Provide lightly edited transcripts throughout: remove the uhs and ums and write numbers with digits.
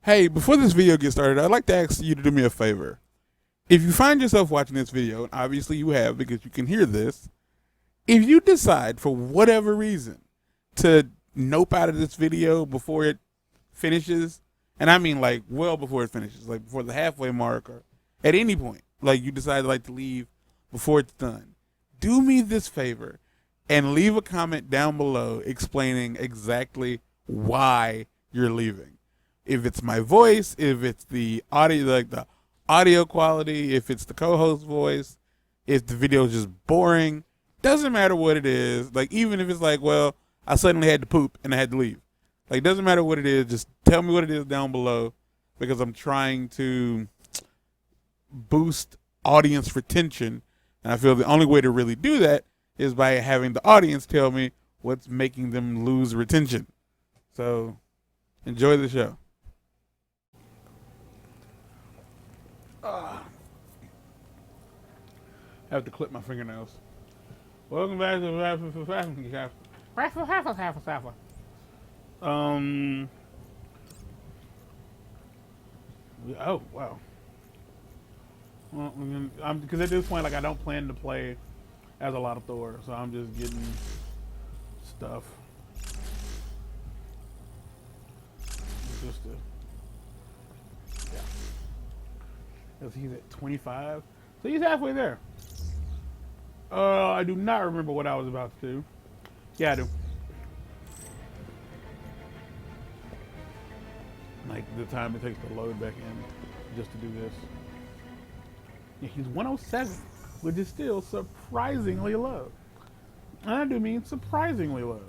Hey, before this video gets started, I'd like to ask you to do me a favor. If you find yourself watching this video, and obviously you have because you can hear this, if you decide for whatever reason to nope out of this video before it finishes, and I mean like well before it finishes, like before the halfway mark or at any point, like you decide like to leave before it's done, do me this favor and leave a comment down below explaining exactly why you're leaving. If it's my voice, if it's the audio, like the audio quality, if it's the co-host voice, if the video is just boring, doesn't matter what it is. Like even if it's like, well, I suddenly had to poop and I had to leave. Like doesn't matter what it is, just tell me what it is down below because I'm trying to boost audience retention. And I feel the only way to really do that is by having the audience tell me what's making them lose retention. So enjoy the show. I have to clip my fingernails. Welcome back to oh wow. Well, because at this point, like I don't plan to play as a lot of Thor, so I'm just getting stuff. Just to, yeah. Because he's at 25, so he's halfway there. I do not remember what I was about to do. Yeah, I do. Like the time it takes to load back in just to do this. Yeah, he's 107, which is still surprisingly low. And I do mean surprisingly low.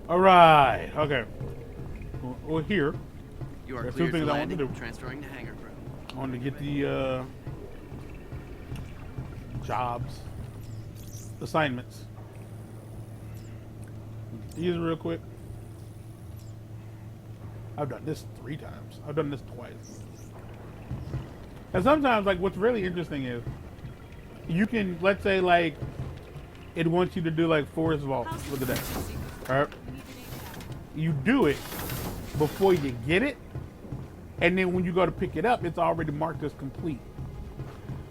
All right. Okay. Well, here. You are There's cleared two things for I want to landing. do. Transferring to hangar crew. I want to get the jobs, assignments. These real quick. I've done this 3 times. I've done this twice. And sometimes, like, what's really interesting is you can, let's say, like, it wants you to do like Forest Vault with the day. All right. You do it before you get it, and then when you go to pick it up, it's already marked as complete.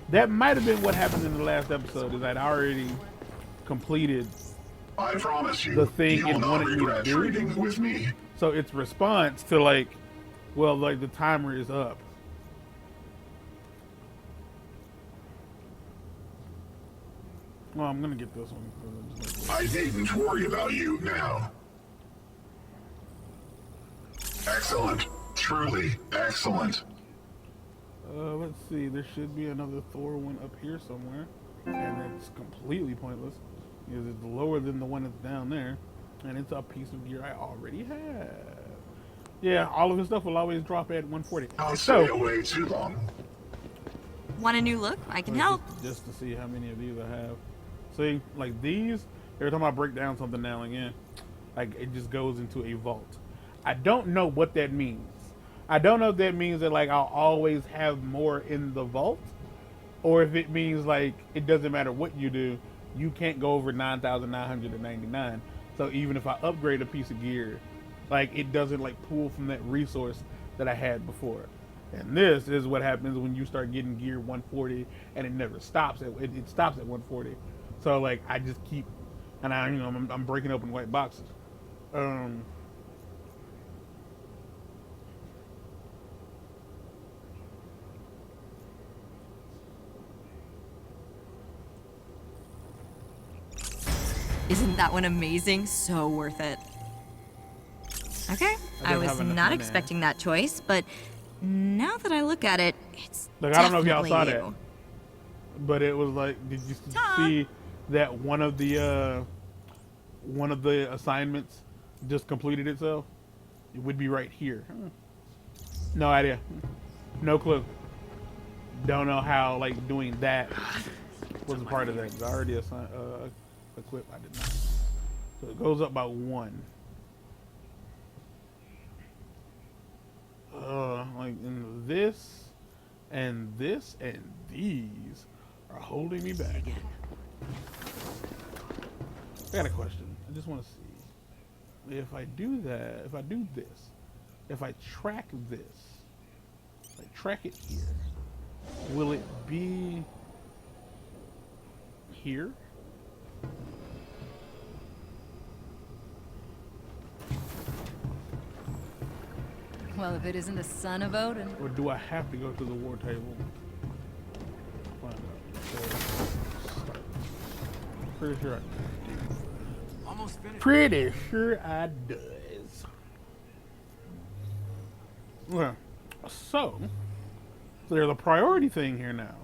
That might have been what happened in the last episode, is I'd already completed I promise you, the thing you it will not wanted me to regret do. trading with me. So its response to like, well, like the timer is up. Well, I'm gonna get this one. I needn't worry about you now. Excellent. Truly excellent. Let's see. There should be another Thor one up here somewhere, and it's completely pointless because it's lower than the one that's down there, and it's a piece of gear I already have. Yeah, all of this stuff will always drop at 140. I'll stay away too long. Want a new look? I can help. Just to see how many of these I have. See, like these, every time I break down something now and again, like it just goes into a vault. I don't know what that means. I don't know if that means that like I'll always have more in the vault, or if it means like it doesn't matter what you do, you can't go over 9,999. So even if I upgrade a piece of gear, like it doesn't like pull from that resource that I had before. And this is what happens when you start getting gear 140 and it never stops at it stops at 140. So like I just keep, and I'm breaking open white boxes. Isn't that one amazing? So worth it. Okay, I don't was have enough not money. expecting that choice, but now that I look at it, it's Look, I don't know if y'all definitely saw that. you. But it was like, did you Ta. see that one of the assignments just completed itself? It would be right here. No idea. No clue. Don't know how like doing that was a part of that. 'Cause I already assigned equip. I did not. So it goes up by 1. Like in this and this and these are holding me back. I got a question. I just want to see if I do that. If I do this, if I track this, if I track it here, will it be here? Well, if it isn't the son of Odin. Or do I have to go to the war table? Find out. So, start. Pretty sure I do. Almost finished. Pretty sure I does. Well, so there's a priority thing here now.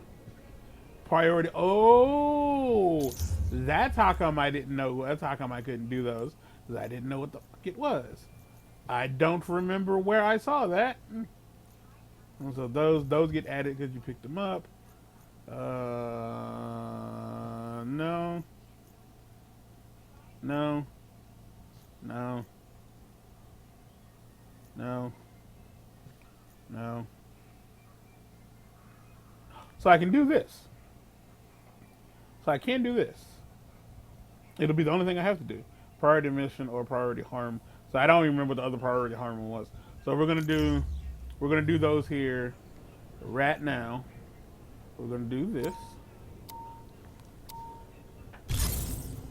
Priority. Oh, that's how come I didn't know. That's how come I couldn't do those. Because I didn't know what the fuck it was. I don't remember where I saw that. And so those get added because you picked them up. No. No. No. No. No. So I can do this. So I can do this. It'll be the only thing I have to do. Priority mission or priority harm. So I don't even remember what the other priority harm one was. So we're gonna do those here right now. We're gonna do this.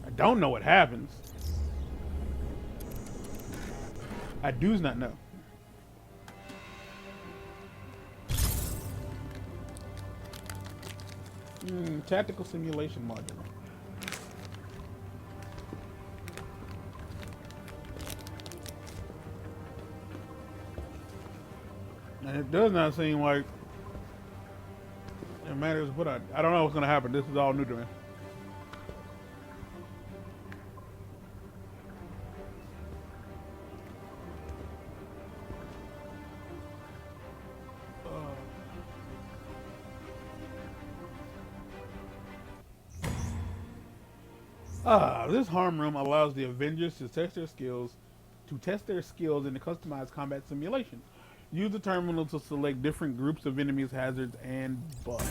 I don't know what happens. I do's not know. Tactical simulation module. And it does not seem like it matters what I don't know what's gonna happen. This is all new to me. This harm room allows the Avengers to test their skills in the customized combat simulation. Use the terminal to select different groups of enemies, hazards, and buffs.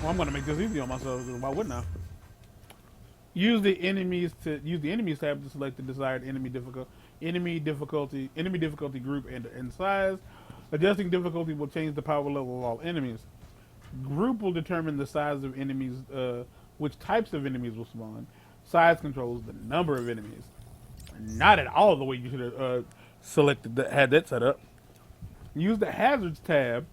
Well, I'm gonna make this easy on myself. Why wouldn't I? Use the enemies tab to select the desired enemy difficulty group and size. Adjusting difficulty will change the power level of all enemies. Group will determine the size of enemies, which types of enemies will spawn. Size controls the number of enemies. Not at all the way you should have had that set up. Use the hazards tab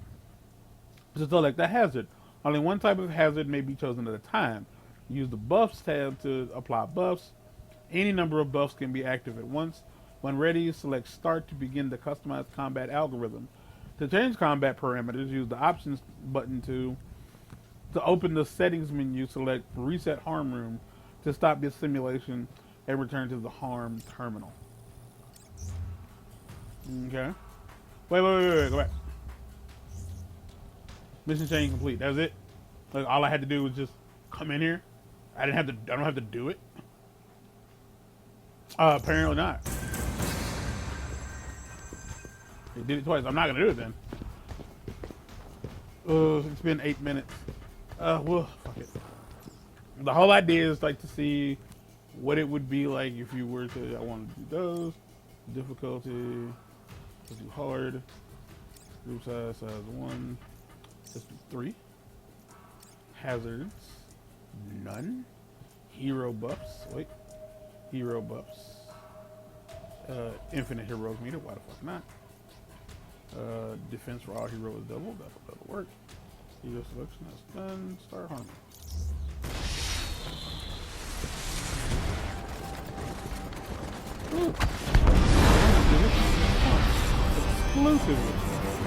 to select the hazard. Only one type of hazard may be chosen at a time. Use the buffs tab to apply buffs. Any number of buffs can be active at once. When ready, select start to begin the customized combat algorithm. To change combat parameters, use the options button to open the settings menu, select reset harm room to stop this simulation and return to the harm terminal. Okay. Wait, go back. Mission change complete. That was it. Like all I had to do was just come in here. I don't have to do it. Apparently not. They did it twice. I'm not gonna do it then. It's been 8 minutes. Well, fuck it. The whole idea is like to see what it would be like if you were to. I want to do those. Difficulty. Let's do hard. Group size 1. Let's do 3. Hazards. None. Hero buffs. Wait. Hero buffs. Infinite heroes meter. Why the fuck not? Defense for all heroes double. That'll work. Hero selection. That's done. Start harmony.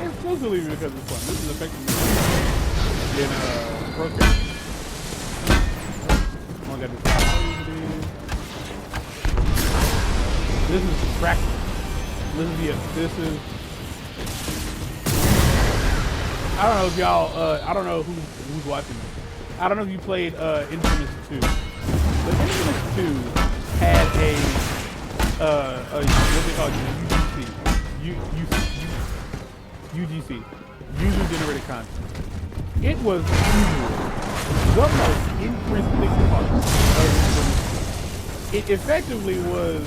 Exclusively because it's fun. This is effectively in program. Oh, I got this is practice. This is. I don't know if y'all. I don't know who's watching this. I don't know if you played Infamous 2. But Infamous 2 had a what they call UGC, user generated content. It was the most interesting part of it. It effectively was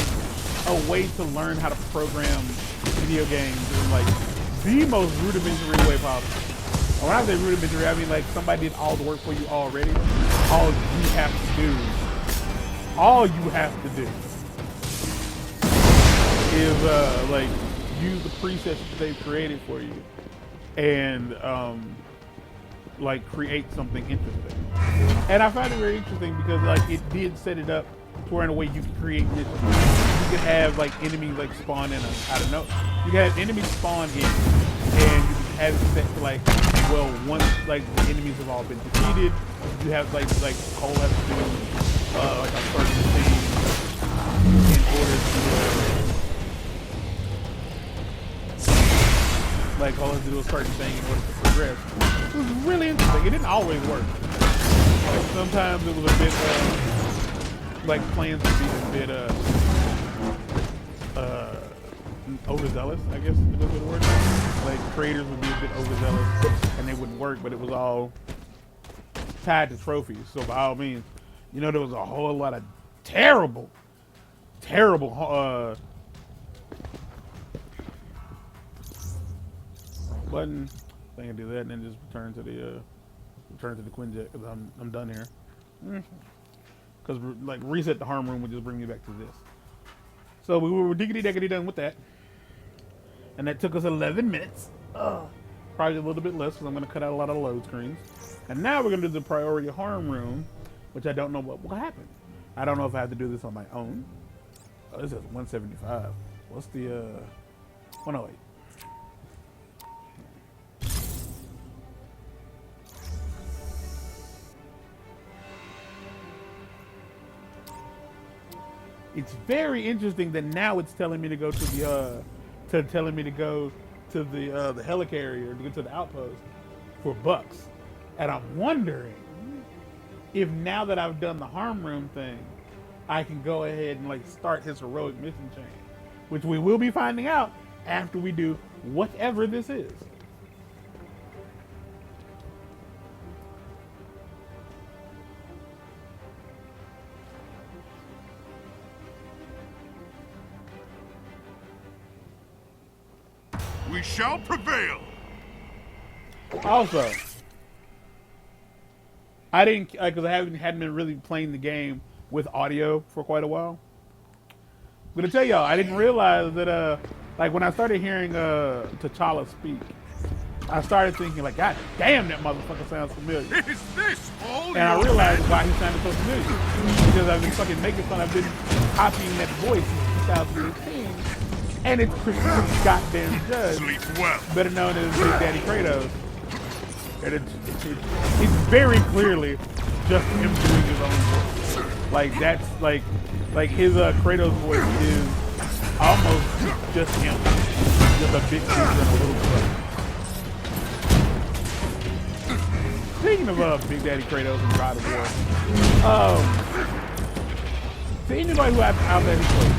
a way to learn how to program video games in like the most rudimentary way possible. And when I say rudimentary, I mean like somebody did all the work for you already. All you have to do is like use the presets that they've created for you and like create something interesting. And I found it very interesting because like it did set it up for in a way you could create missions. You could have like enemies like spawn in I don't know. You could have enemies spawn in and you could have it set to like, well, once like the enemies have all been defeated, you have like Cole has to do like a certain thing in order to like Cole has to do a certain thing in order to progress. It was really interesting. It didn't always work. Like sometimes it was a bit like plans would be a bit overzealous, I guess is the good word. Like creators would be a bit overzealous and they wouldn't work, but it was all tied to trophies. So by all means, you know, there was a whole lot of terrible button. I think I do that and then just return to the Quinjet because I'm done here. Because like reset the harm room would just bring me back to this. So we were diggity done with that. And that took us 11 minutes. Probably a little bit less because I'm going to cut out a lot of load screens. And now we're going to do the priority harm room, which I don't know what will happen. I don't know if I have to do this on my own. Oh, this is 175. What's the 108? It's very interesting that now it's telling me to go to the the helicarrier to get to the outpost for bucks, and I'm wondering if now that I've done the harm room thing, I can go ahead and like start his heroic mission chain, which we will be finding out after we do whatever this is. We shall prevail. Also, I didn't because I hadn't been really playing the game with audio for quite a while. I'm gonna tell y'all, I didn't realize that like when I started hearing T'Challa speak, I started thinking like, God damn, that motherfucker sounds familiar. Is this all? And I realized why he sounded so familiar because I've been fucking making fun. I've been copying that voice since 2018. And it's Christopher goddamn Judge, better known as Big Daddy Kratos. And it's very clearly just him doing his own voice. Like that's like his Kratos voice is almost just him, just a big dude and a little brother. Speaking of Big Daddy Kratos and God of War, to anybody who out there who plays,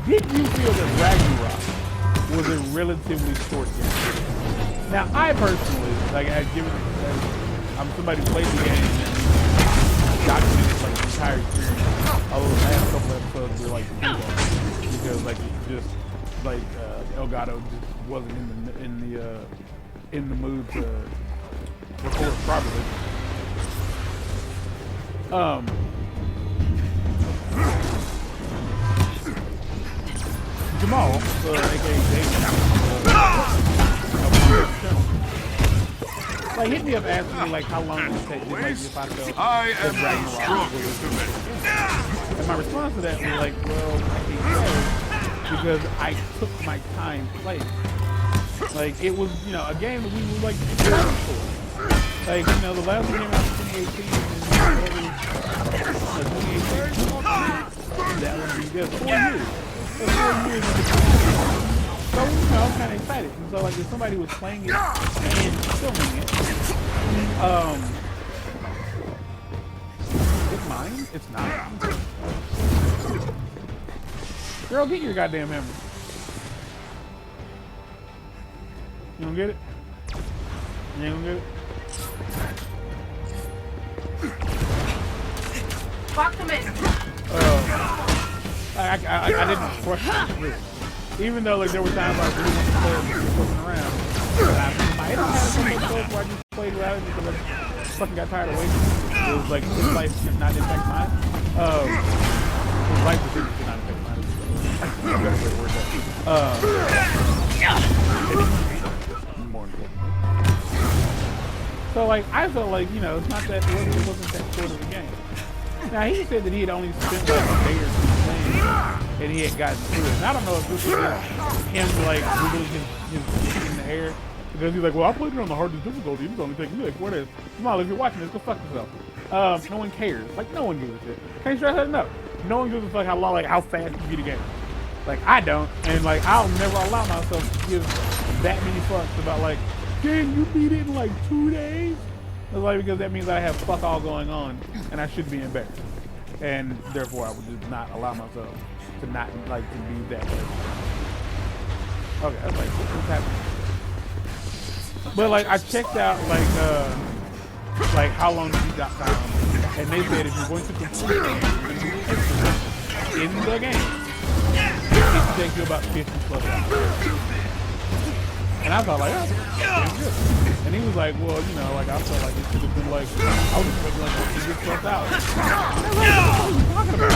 did you feel that Ragnarok was a relatively short game? Now, I personally, like, I'm somebody who played the game and documented like the entire experience. Although the last couple episodes were like too long because like just like Elgato just wasn't in the mood to record properly. Jamal, aka David, like like hit me up asking me like how long it would take me, like if I felt I that am the Ragnarok strongest was of it. and my response to that was like, well, I can't say because I took my time playing. Like it was, you know, a game that we were like excited for. Like, you know, the last game out in 2018 that would be just 4 years. That's 4 years of the so, you know, I'm kind of excited. And so, like, if somebody was playing it and filming it, it's mine. It's not. Girl, get your goddamn hammer. You don't get it? You don't get it? Fuck them in. I didn't crush it. Even though like there were times I really wanted to play it and fucking around. But I might have had some of those where I just played around because I fucking got tired of waiting. It was like his life did not impact mine. His life did not impact mine. That's a better way to word that. More important. So like I felt like, you know, it's not that it wasn't that short of a game. Now he said that he had only spent like a day or two playing and he had gotten through it. And I don't know if this was him like wiggling his dick in the air because he's like, well, I played it on the hardest difficulty. It's only taking me like 4 days. Come on, if you're watching this, go fuck yourself. No one cares. Like no one gives a shit. Can't stress that enough. No one gives a fuck how long, like how fast you beat a game. Like I don't, and like I'll never allow myself to give that many fucks about like, dang, you beat it in like 2 days. It's like because that means I have fuck all going on and I should be embarrassed. And therefore I would just not allow myself to not like to be that way. Okay, that's like what's happening. But like I checked out like how long to beat.com and they said if you're going to complete in the game, it should take you about 50 plus hours. And I thought like, oh, that's good. And he was like, well, you know, like I felt like it should have been like, I was expecting like 100 plus hours. What are you talking about?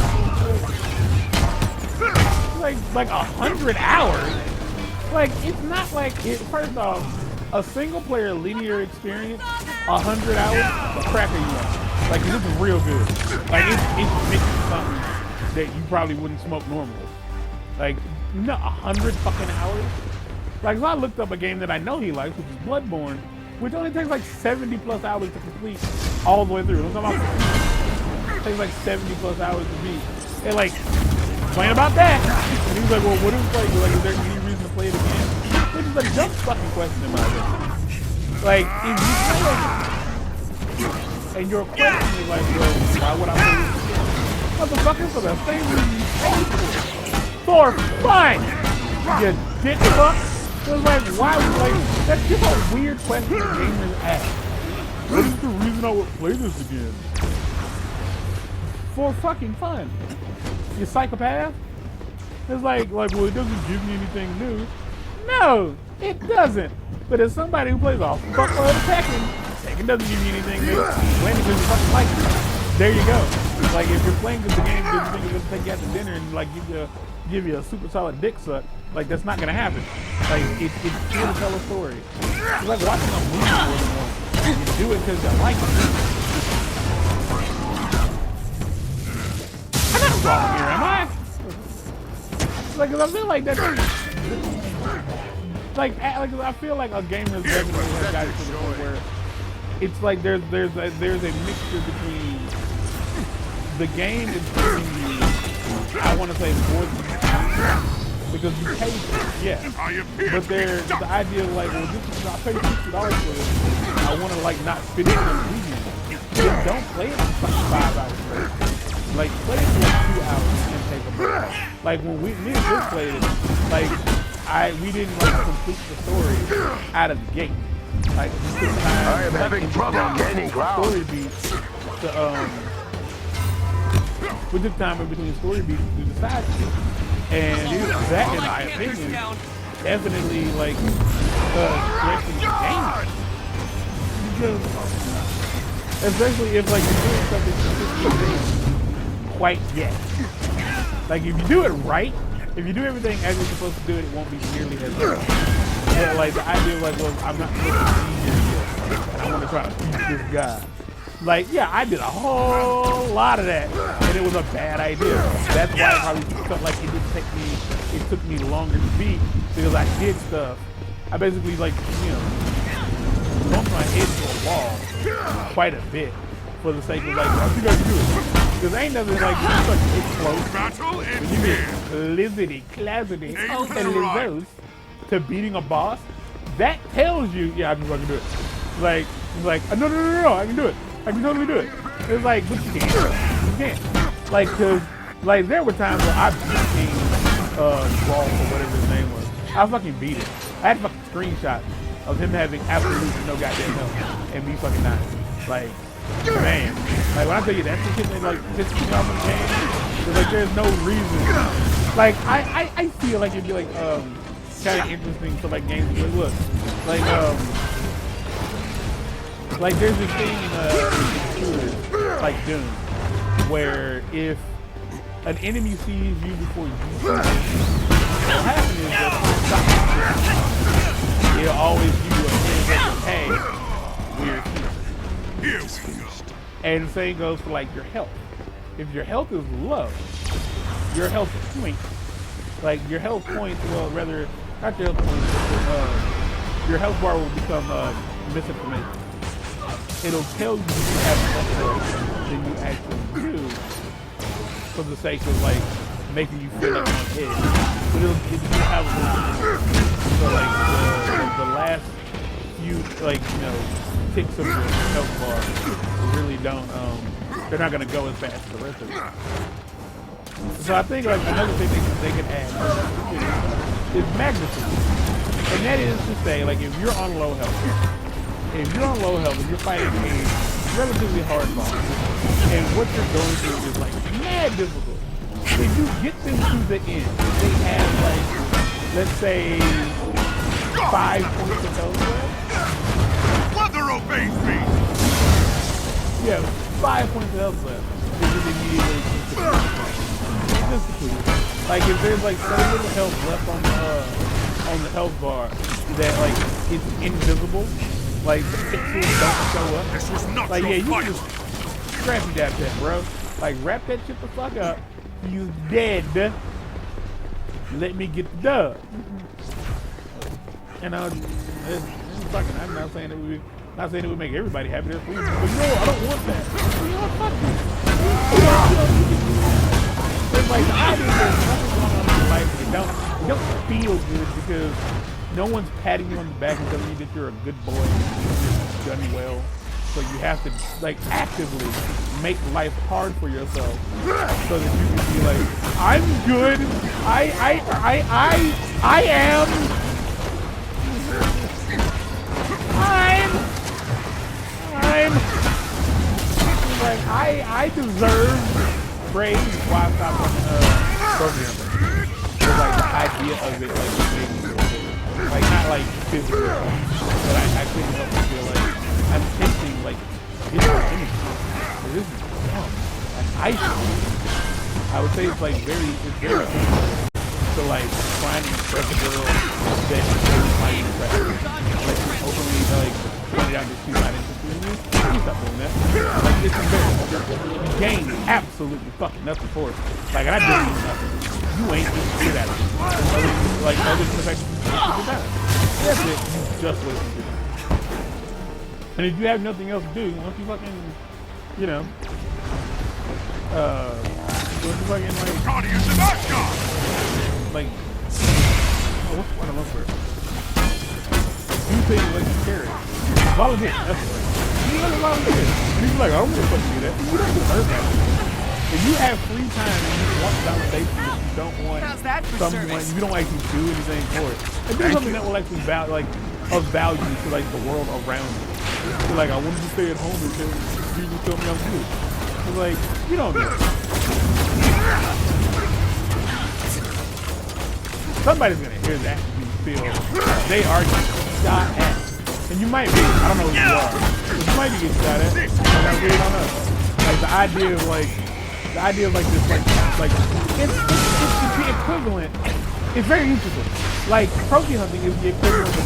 Like 100 hours? Like it's not like it. First off, a single player linear experience, 100 hours, a cracker you want. Like this is real good. Like it's mixing something that you probably wouldn't smoke normally. Like no, 100 fucking hours. Like, so I looked up a game that I know he likes, which is Bloodborne, which only takes like 70 plus hours to complete all the way through. I'm talking about it takes like 70 plus hours to beat. And like, complain about that. And he was like, well, what is like, is there any reason to play it again? Which is a dumb fucking question in my opinion. Like, if you play it, and your question is like, well, why would I play this again? Motherfucker, for the same reason you paid for fun! You dick fuck! So it's like, why would like, that's just a weird question gamers ask. What is the reason I would play this again? For fucking fun. You psychopath? It's like, well, it doesn't give me anything new. No, it doesn't. But as somebody who plays a fuckload of Tekken doesn't give you anything new. Playing because you fucking like it. There you go. Like, if you're playing because the game doesn't think it's gonna take you out to dinner and like give you a super solid dick suck, like that's not gonna happen. Like it's here to tell a story. It's like watching a movie more than once. You do it because you like it. I'm not wrong here, am I? Like, cause I feel like that's like I feel like a gamer's definitely has got to the point where it's like there's a mixture between the game is giving you, I want to say more than because you pay for it, yeah. But there's the idea of like, well, this is I paid $60 for this. I want to like not finish the weekend. Then don't play it for 5 hours. Like play it for like 2 hours and take a break. Like when me and Chris played it, like we didn't like complete the story out of the gate. Like we took time. I am having trouble gaining ground. Story beats to we took time in between story beats to do the side shit. And that, in my opinion, definitely like strengthens the game. Because especially if like you're doing something consistently quite yet. Like if you do it right, if you do everything as you're supposed to do it, it won't be nearly as hard. But like the idea of like, well, I'm not supposed to be here yet. I want to trying to beat this guy. Like, yeah, I did a whole lot of that, and it was a bad idea. That's why I probably felt like it took me longer to beat, because I did stuff. I basically, like, you know, bumped my head to a wall quite a bit for the sake of, like, I think I can do it. Because ain't nothing like it's close. Battle in When you get lizardy, closeted, and lizards to beating a boss, that tells you, yeah, I can fucking do it. Like, it's like, no, I can do it. I can totally do it. It's like, but you can't. You can't. Like, cause, like, there were times where I beat King Brawl or whatever his name was. I fucking beat it. I had a fucking screenshot of him having absolutely no goddamn health and me fucking dying. Like, man. Like, when I tell you that's the shit that, like, pisses me off in the game, it's like, there's no reason. Like, I feel like it'd be, like, kind of interesting for, like, games to look. Like, there's this thing in shooters, like Doom, where if an enemy sees you before you see them, what'll happen is that it'll always give you a hint that, hey, we're here. Here we go. And the same goes for, like, your health. If your health is low, your health points, like, your health points, well, rather, not your health points, your health bar will become misinformation. It'll tell you have more health than you actually do for the sake of, like, making you feel like on edge. But it'll have a little, so, like, the last few, like, you know, ticks of your health bar really don't, they're not going to go as fast as the rest of it. So I think, like, another thing they can add is magnitude. And that is to say, like, if you're on low health, and you're fighting a relatively hard boss, and what you're going through is, like, mad difficult. If you get them to the end, if they have, like, let's say, 5 points of health left. Mother obeys me! Yeah, 5 points of health left. They just immediately like, if there's, like, so little health left on the health bar that, like, it's invisible, like, the pixels don't show up. This was not Like, your yeah, you fight. can just scrappy that, bro. Like, wrap that shit the fuck up. You dead. Let me get the dub. And it's fucking, I'm not saying that we make everybody happy. But no, I don't want that. You know, fuck you. It's like, the idea is there's nothing going on in your life that you don't feel good because no one's patting you on the back and telling you that you're a good boy and you've done well. So you have to, like, actively make life hard for yourself so that you can be like, I'm good. I am. Like, I deserve praise. Why I stopped on programming. But, like, the idea of it, like, made me feel good. Like, not like physically, but I couldn't help but feel like I'm thinking, like, this is anything. Like, this is dumb. Like, I would say it's, like, very similar to, like, trying to impress a girl that is my impress. Like, openly, like, pointed out that she's not interested in you. Please stop doing that. Like, it's embarrassing. You gain absolutely fucking nothing for it. Like, and I didn't do nothing. You ain't just good at it. Like, other than the fact that you just did that. That's it. You just wasted your time. And if you have nothing else to do, once you fucking, you know, once you fucking, like, Guardians of Asgard! like, what's one of them for? Do things like you care. Volunteer. That's right. You gotta volunteer. And he's like, I don't want to fucking do that. You don't deserve that. If you have free time and you walk down the station and you don't want someone, you don't actually do anything for it. And do something that will actually of value to, like, the world around you. So, like, I wanted to stay at home until you just tell me I'm good. It's like, you don't know. Somebody's gonna hear that and feel they are getting shot at. And you might be, I don't know who you are, but you might be getting shot at. Like, I really don't know. Like, the idea of this, like, it's the equivalent. It's very interesting. Like, trophy hunting is the equivalent of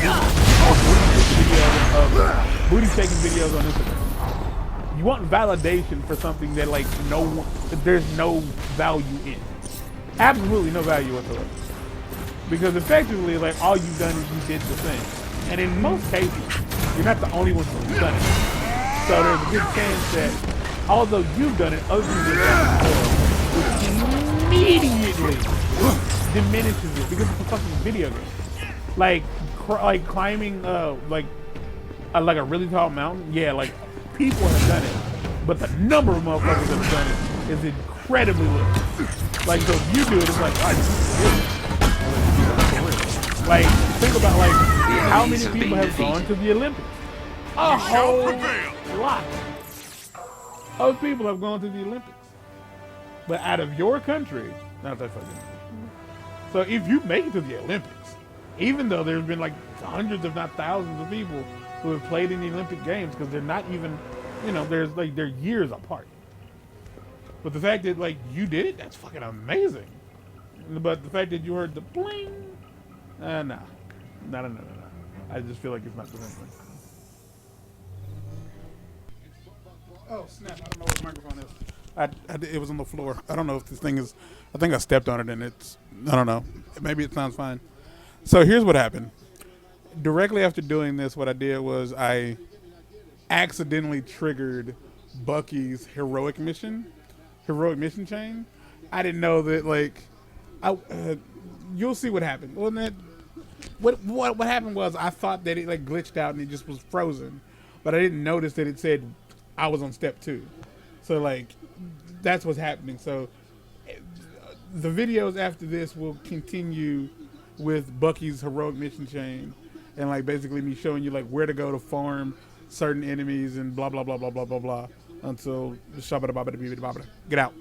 videos of booty shaking videos on Instagram. You want validation for something that like that there's no value in. Absolutely no value whatsoever. Because effectively, like all you've done is you did the thing. And in most cases, you're not the only one who's done it. So there's a good chance that although you've done it, other people have done it before, which immediately diminishes it because it's a fucking video game. Like climbing like a really tall mountain. Yeah, like people have done it, but the number of motherfuckers that have done it is incredibly little. Like so, if you do it, it's like, like think about like how many people have gone to the Olympics? A whole lot of people have gone to the Olympics, but out of your country, not that fucking. So if you make it to the Olympics, even though there's been like hundreds, if not thousands, of people who have played in the Olympic Games, because they're not even, there's like they're years apart. But the fact that like you did it, that's fucking amazing. But the fact that you heard the bling, no. I just feel like it's not the same thing. Oh snap! I don't know what the microphone is. It was on the floor. I don't know if this thing is. I think I stepped on it and it's. I don't know. Maybe it sounds fine. So here's what happened. Directly after doing this, what I did was I accidentally triggered Bucky's heroic mission chain. I didn't know that like. You'll see what happened. Well, then, what happened was I thought that it like glitched out and it just was frozen, but I didn't notice that it said I was on step 2. So like that's what's happening. So the videos after this will continue with Bucky's heroic mission chain and like basically me showing you like where to go to farm certain enemies and blah blah blah blah blah blah blah until get out.